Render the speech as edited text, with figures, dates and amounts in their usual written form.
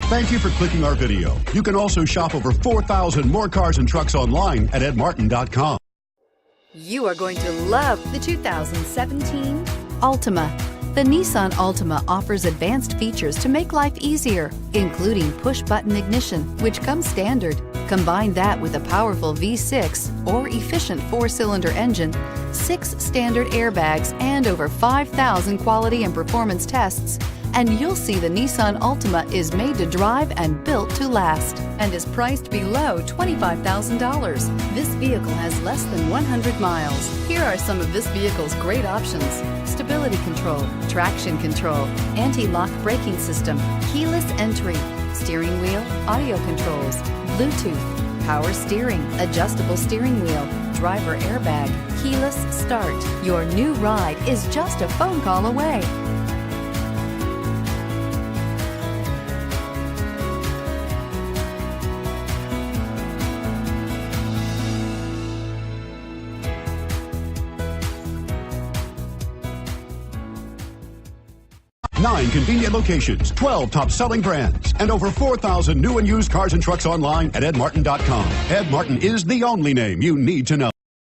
Thank you for clicking our video. You can also shop over 4,000 more cars and trucks online at edmartin.com. You are going to love the 2017 Altima. The Nissan Altima offers advanced features to make life easier, including push-button ignition, which comes standard. Combine that with a powerful V6 or efficient 4-cylinder engine, 6 standard airbags, and over 5,000 quality and performance tests, and you'll see the Nissan Altima is made to drive and built to last and is priced below $25,000. This vehicle has less than 100 miles. Here are some of this vehicle's great options: stability control, traction control, anti-lock braking system, keyless entry, steering wheel audio controls, Bluetooth, power steering, adjustable steering wheel, driver airbag, keyless start. Your new ride is just a phone call away. Nine convenient locations, 12 top-selling brands, and over 4,000 new and used cars and trucks online at edmartin.com. Ed Martin is the only name you need to know.